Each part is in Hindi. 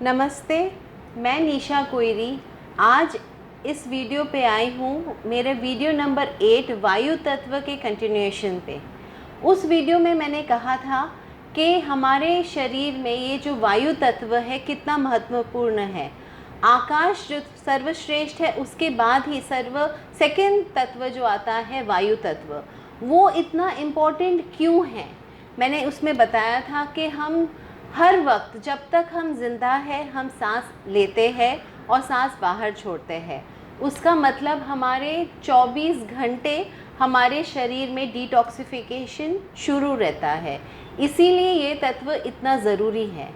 नमस्ते, मैं निशा कोइरी आज इस वीडियो पे आई हूँ मेरे वीडियो नंबर 8 वायु तत्व के कंटिन्यूएशन पे। उस वीडियो में मैंने कहा था कि हमारे शरीर में ये जो वायु तत्व है कितना महत्वपूर्ण है। आकाश जो सर्वश्रेष्ठ है, उसके बाद ही सेकंड तत्व जो आता है वायु तत्व, वो इतना इम्पोर्टेंट क्यों है। मैंने उसमें बताया था कि हम हर वक्त जब तक हम जिंदा है हम सांस लेते हैं और सांस बाहर छोड़ते हैं। उसका मतलब हमारे 24 घंटे हमारे शरीर में डिटॉक्सिफिकेशन शुरू रहता है। इसीलिए ये तत्व इतना ज़रूरी है।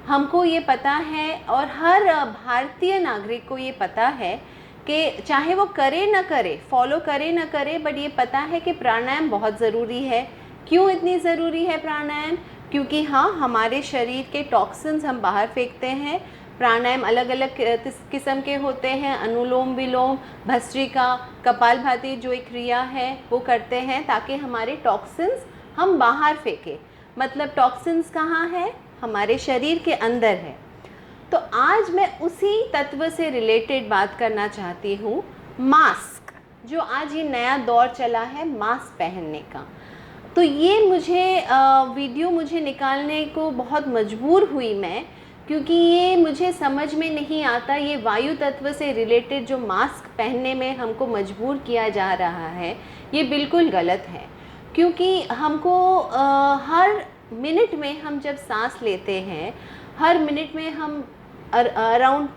हमको ये पता है और हर भारतीय नागरिक को ये पता है कि चाहे वो करे ना करे, फॉलो करे ना करे, बट ये पता है कि प्राणायाम बहुत ज़रूरी है। क्यों इतनी ज़रूरी है प्राणायाम? क्योंकि हाँ, हमारे शरीर के टॉक्सिन्स हम बाहर फेंकते हैं। प्राणायाम अलग अलग किस्म के होते हैं, अनुलोम विलोम, भस्त्रिका, कपालभाति जो एक क्रिया है वो करते हैं ताकि हमारे टॉक्सिन्स हम बाहर फेंकें। मतलब टॉक्सिन्स कहाँ है? हमारे शरीर के अंदर है। तो आज मैं उसी तत्व से रिलेटेड बात करना चाहती हूँ, मास्क। जो आज ये नया दौर चला है मास्क पहनने का, तो ये वीडियो मुझे निकालने को बहुत मजबूर हुई मैं, क्योंकि ये मुझे समझ में नहीं आता। ये वायु तत्व से रिलेटेड जो मास्क पहनने में हमको मजबूर किया जा रहा है, ये बिल्कुल गलत है। क्योंकि हमको हर मिनट में हम जब सांस लेते हैं, हर मिनट में हम अराउंड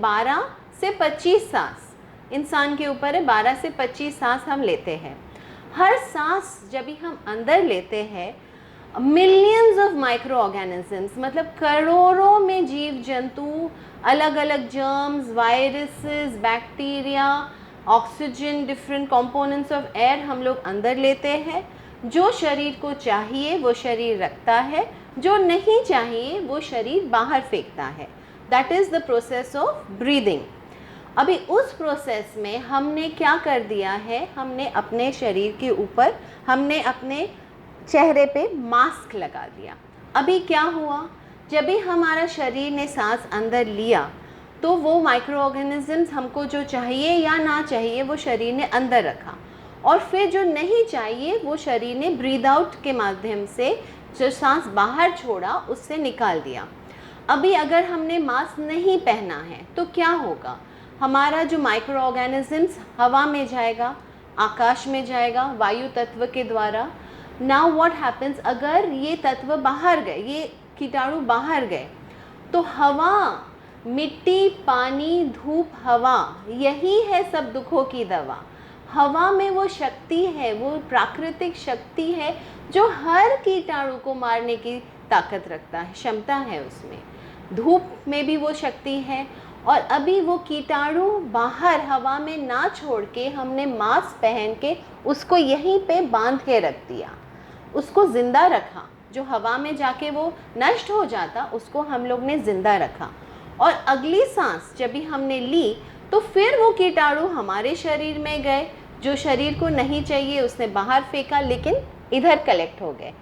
12 से 25 सांस, इंसान के ऊपर है, 12 से 25 सांस हम लेते हैं। हर सांस जब भी हम अंदर लेते हैं, मिलियंस ऑफ माइक्रो ऑर्गेनिजम्स, मतलब करोड़ों में जीव जंतु, अलग अलग germs, viruses, bacteria, oxygen, different components of air हम लोग अंदर लेते हैं। जो शरीर को चाहिए वो शरीर रखता है, जो नहीं चाहिए वो शरीर बाहर फेंकता है। That is the process of breathing. अभी उस प्रोसेस में हमने क्या कर दिया है, हमने अपने शरीर के ऊपर, हमने अपने चेहरे पे मास्क लगा दिया। अभी क्या हुआ, जब भी हमारा शरीर ने सांस अंदर लिया तो वो माइक्रो ऑर्गेनिजम्स हमको जो चाहिए या ना चाहिए वो शरीर ने अंदर रखा, और फिर जो नहीं चाहिए वो शरीर ने ब्रीद आउट के माध्यम से जो सांस बाहर छोड़ा उससे निकाल दिया। अभी अगर हमने मास्क नहीं पहना है तो क्या होगा? हमारा जो माइक्रो ऑर्गेनिजम्स हवा में जाएगा, आकाश में जाएगा वायु तत्व के द्वारा। नाउ व्हाट हैपन्स, अगर ये तत्व बाहर गए, ये कीटाणु बाहर गए, तो हवा, मिट्टी, पानी, धूप, हवा, यही है सब दुखों की दवा। हवा में वो शक्ति है, वो प्राकृतिक शक्ति है जो हर कीटाणु को मारने की ताकत रखता है, क्षमता है उसमें। धूप में भी वो शक्ति है। और अभी वो कीटाणु बाहर हवा में ना छोड़ के हमने मास्क पहन के उसको यहीं पे बांध के रख दिया, उसको ज़िंदा रखा। जो हवा में जाके वो नष्ट हो जाता, उसको हम लोग ने ज़िंदा रखा। और अगली सांस जब भी हमने ली तो फिर वो कीटाणु हमारे शरीर में गए, जो शरीर को नहीं चाहिए उसने बाहर फेंका, लेकिन इधर कलेक्ट हो गए,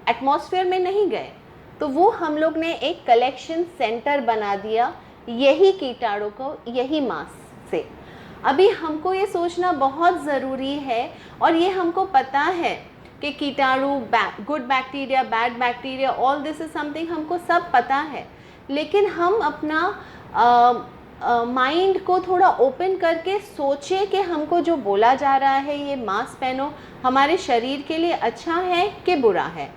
एटमॉस्फेयर में नहीं गए। तो वो हम लोग ने एक कलेक्शन सेंटर बना दिया यही कीटाणु को, यही मास्क से। अभी हमको ये सोचना बहुत ज़रूरी है, और ये हमको पता है कि कीटाणु, good bacteria, bad bacteria, all this is something हमको सब पता है। लेकिन हम अपना माइंड को थोड़ा ओपन करके सोचें कि हमको जो बोला जा रहा है ये मास्क पहनो, हमारे शरीर के लिए अच्छा है कि बुरा है।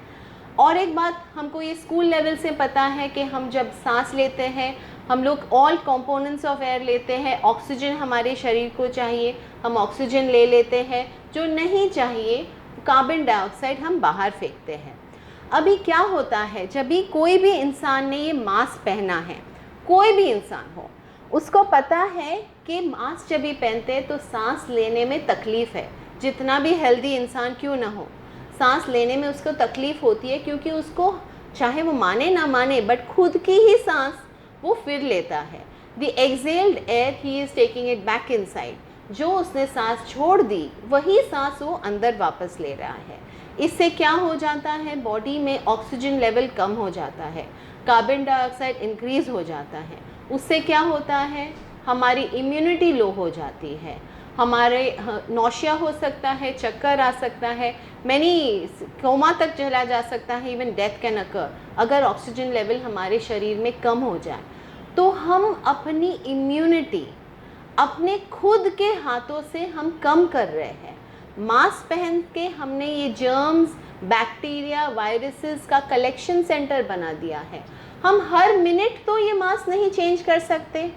और एक बात हमको ये स्कूल लेवल से पता है कि हम जब सांस लेते हैं, हम लोग ऑल कंपोनेंट्स ऑफ एयर लेते हैं। ऑक्सीजन हमारे शरीर को चाहिए, हम ऑक्सीजन ले लेते हैं। जो नहीं चाहिए, कार्बन डाइऑक्साइड हम बाहर फेंकते हैं। अभी क्या होता है, जब भी कोई भी इंसान ने ये मास्क पहना है, कोई भी इंसान हो, उसको पता है कि मास्क जब भी पहनते हैं तो सांस लेने में तकलीफ़ है। जितना भी हेल्दी इंसान क्यों ना हो, सांस लेने में उसको तकलीफ़ होती है, क्योंकि उसको, चाहे वो माने ना माने, बट खुद की ही सांस वो फिर लेता है। The excelled air he is taking it back inside. जो उसने सांस छोड़ दी वही सांस वो अंदर वापस ले रहा है। इससे क्या हो जाता है, बॉडी में ऑक्सीजन लेवल कम हो जाता है, कार्बन डाइऑक्साइड इंक्रीज़ हो जाता है। उससे क्या होता है, हमारी इम्यूनिटी लो हो जाती है, हमारे नौशिया हो सकता है, चक्कर आ सकता है, मैनी कोमा तक चला जा सकता है, इवन डेथ कैन अकर अगर ऑक्सीजन लेवल हमारे शरीर में कम हो जाए। तो हम अपनी इम्यूनिटी अपने खुद के हाथों से हम कम कर रहे हैं। मास्क पहन के हमने ये जर्म्स, बैक्टीरिया, वायरसेस का कलेक्शन सेंटर बना दिया है। हम हर मिनट तो ये मास्क नहीं चेंज कर सकते,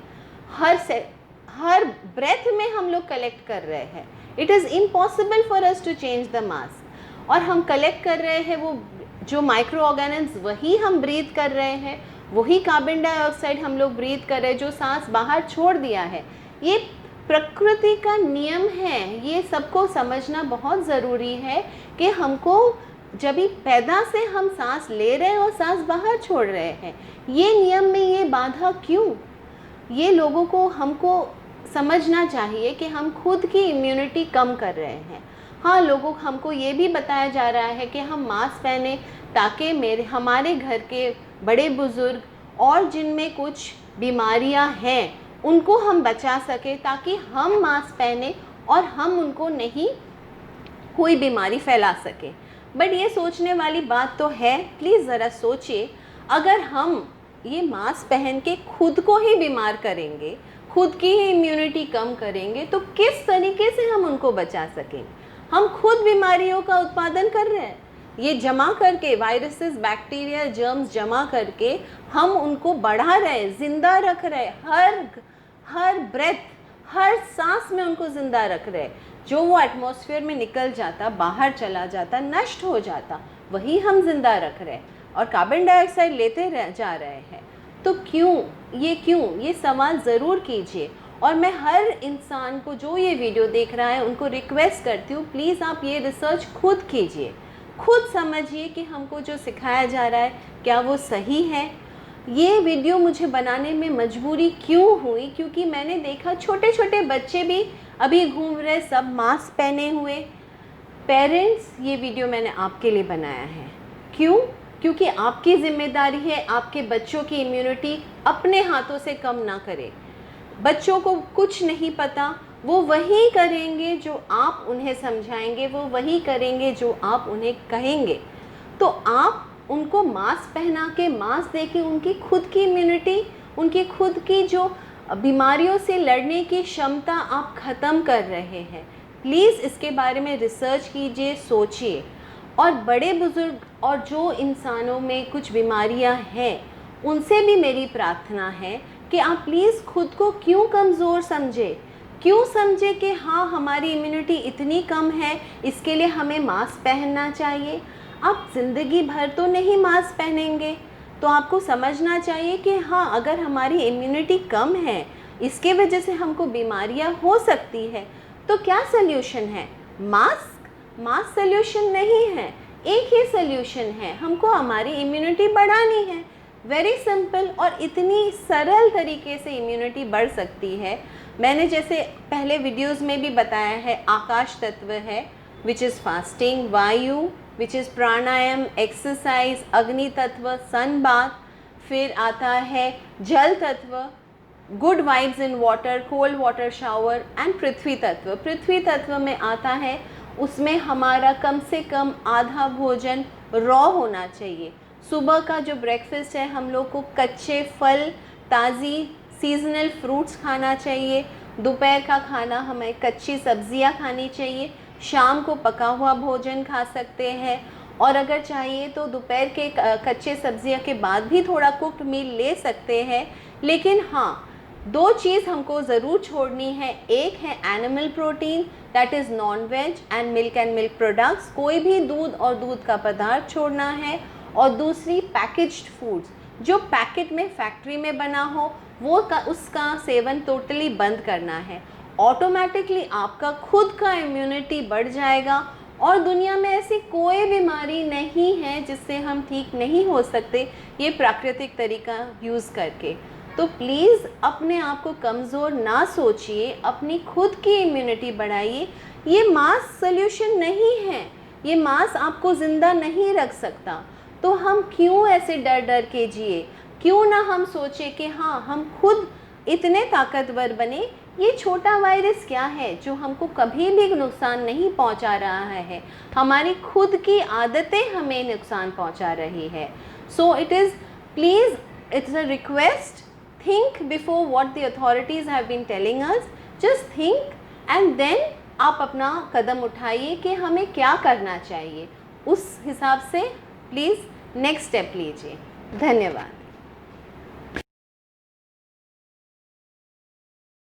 हर ब्रेथ में हम लोग कलेक्ट कर रहे हैं। It is impossible for us to change the mask. और हम कलेक्ट कर रहे हैं वो जो माइक्रो ऑर्गेनिम्स, वही हम ब्रीथ कर रहे हैं, वही कार्बन डाइऑक्साइड हम लोग ब्रीथ कर रहे हैं जो सांस बाहर छोड़ दिया है। ये प्रकृति का नियम है, ये सबको समझना बहुत ज़रूरी है कि हमको जब भी पैदा से हम सांस ले रहे हैं और सांस बाहर छोड़ रहे हैं, ये नियम में ये बाधा क्यों? ये लोगों को हमको समझना चाहिए कि हम खुद की इम्यूनिटी कम कर रहे हैं। हाँ, लोगों को हमको ये भी बताया जा रहा है कि हम मास्क पहने ताकि हमारे घर के बड़े बुज़ुर्ग और जिनमें कुछ बीमारियां हैं उनको हम बचा सके, ताकि हम मास्क पहने और हम उनको नहीं कोई बीमारी फैला सके। बट ये सोचने वाली बात तो है, प्लीज़ ज़रा सोचिए, अगर हम ये मास्क पहन के खुद को ही बीमार करेंगे, खुद की ही इम्यूनिटी कम करेंगे, तो किस तरीके से हम उनको बचा सकेंगे? हम खुद बीमारियों का उत्पादन कर रहे हैं, ये जमा करके वायरसेस, बैक्टीरिया, जर्म्स जमा करके हम उनको बढ़ा रहे हैं, ज़िंदा रख रहे हैं, हर ब्रेथ, हर सांस में उनको ज़िंदा रख रहे हैं। जो वो एटमॉस्फेयर में निकल जाता, बाहर चला जाता, नष्ट हो जाता, वही हम ज़िंदा रख रहे हैं और कार्बन डाइऑक्साइड लेते जा रहे हैं। तो क्यों ये सवाल ज़रूर कीजिए। और मैं हर इंसान को जो ये वीडियो देख रहा है उनको रिक्वेस्ट करती हूँ, प्लीज़ आप ये रिसर्च खुद कीजिए, खुद समझिए कि हमको जो सिखाया जा रहा है क्या वो सही है। ये वीडियो मुझे बनाने में मजबूरी क्यों हुई, क्योंकि मैंने देखा छोटे छोटे बच्चे भी अभी घूम रहे, सब मास्क पहने हुए। पेरेंट्स, ये वीडियो मैंने आपके लिए बनाया है। क्यों? क्योंकि आपकी ज़िम्मेदारी है आपके बच्चों की इम्यूनिटी अपने हाथों से कम ना करें। बच्चों को कुछ नहीं पता, वो वही करेंगे जो आप उन्हें समझाएंगे, वो वही करेंगे जो आप उन्हें कहेंगे। तो आप उनको मास्क पहना के, मास्क दे के उनकी खुद की इम्यूनिटी, उनकी खुद की जो बीमारियों से लड़ने की क्षमता आप ख़त्म कर रहे हैं। प्लीज़ इसके बारे में रिसर्च कीजिए, सोचिए। और बड़े बुज़ुर्ग और जो इंसानों में कुछ बीमारियां हैं, उनसे भी मेरी प्रार्थना है कि आप प्लीज़ खुद को क्यों कमज़ोर समझे कि हाँ, हमारी इम्यूनिटी इतनी कम है, इसके लिए हमें मास्क पहनना चाहिए। आप ज़िंदगी भर तो नहीं मास्क पहनेंगे, तो आपको समझना चाहिए कि हाँ, अगर हमारी इम्यूनिटी कम है, इसके वजह से हमको बीमारियां हो सकती है, तो क्या सल्यूशन है? मास्क सल्यूशन नहीं है। एक ही सल्यूशन है, हमको हमारी इम्यूनिटी बढ़ानी है। वेरी सिंपल, और इतनी सरल तरीके से इम्यूनिटी बढ़ सकती है। मैंने जैसे पहले वीडियोस में भी बताया है, आकाश तत्व है विच इज़ फास्टिंग, वायु विच इज़ प्राणायाम, एक्सरसाइज, अग्नि तत्व सन बाथ, फिर आता है जल तत्व, good vibes in water, cold water shower, and पृथ्वी तत्व। पृथ्वी तत्व में आता है, उसमें हमारा कम से कम आधा भोजन रॉ होना चाहिए। सुबह का जो ब्रेकफास्ट है, हम लोग को कच्चे फल, ताज़ी सीजनल फ्रूट्स खाना चाहिए। दोपहर का खाना हमें कच्ची सब्जियां खानी चाहिए। शाम को पका हुआ भोजन खा सकते हैं, और अगर चाहिए तो दोपहर के कच्चे सब्जियां के बाद भी थोड़ा कुक्ड मील ले सकते हैं। लेकिन हाँ, दो चीज़ हमको ज़रूर छोड़नी है। एक है animal protein, that is non veg and milk products, कोई भी दूध और दूध का पदार्थ छोड़ना है। और दूसरी पैकेज्ड फूड्स, जो पैकेट में फैक्ट्री में बना हो, उसका सेवन टोटली बंद करना है। ऑटोमेटिकली आपका खुद का इम्यूनिटी बढ़ जाएगा, और दुनिया में ऐसी कोई बीमारी नहीं है जिससे हम ठीक नहीं हो सकते ये प्राकृतिक तरीका यूज़ करके। तो प्लीज़ अपने आप को कमज़ोर ना सोचिए, अपनी खुद की इम्यूनिटी बढ़ाइए। ये मास्क सल्यूशन नहीं है, ये मास्क आपको ज़िंदा नहीं रख सकता। तो हम क्यों ऐसे डर के जिए? क्यों ना हम सोचें कि हाँ, हम खुद इतने ताकतवर बने। ये छोटा वायरस क्या है जो हमको कभी भी नुकसान नहीं पहुंचा रहा है, हमारी खुद की आदतें हमें नुकसान पहुंचा रही है। So it is please, it's a request, think before what the authorities have been telling us, just think and then आप अपना कदम उठाइए कि हमें क्या करना चाहिए, उस हिसाब से प्लीज़ नेक्स्ट स्टेप लीजिए। धन्यवाद।